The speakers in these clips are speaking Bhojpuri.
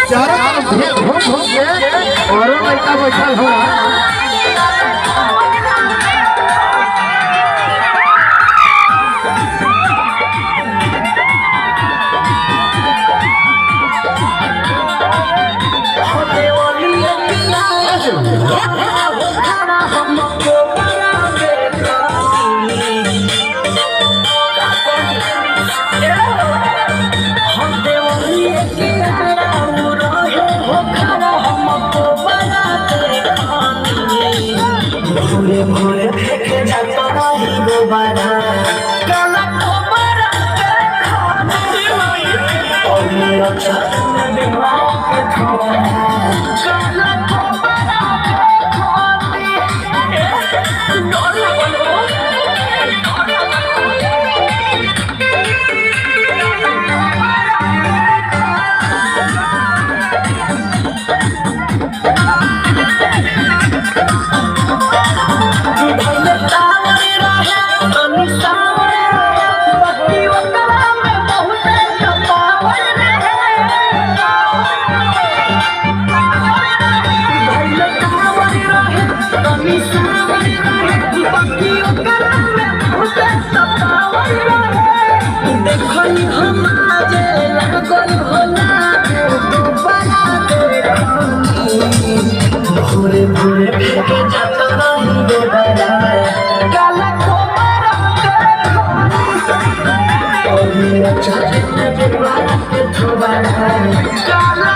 चारों घूम घूम के औरों लड़का बैठल हुआ भोरे फेंके जाता रही दोबारा काला खबर और मेरा छत में बीमार के ठोरा काला खबर भोरे भोरे फेंके जाता रही दोबारा काला खबर और मेरा छत में बीमार के ठोरा काला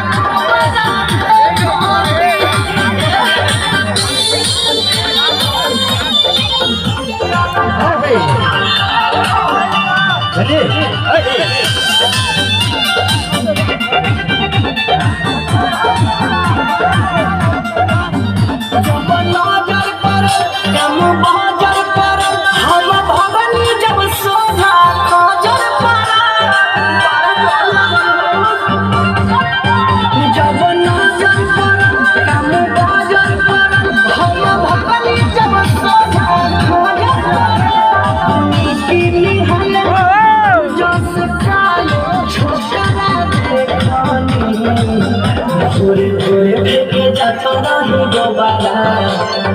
भोरे भोरे फेंके जाता रही दोबारा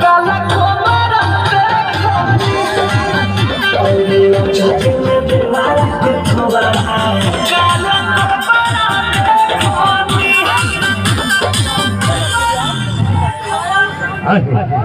काला खबर और मेरा छत में बीमार के ठोरा काला खबर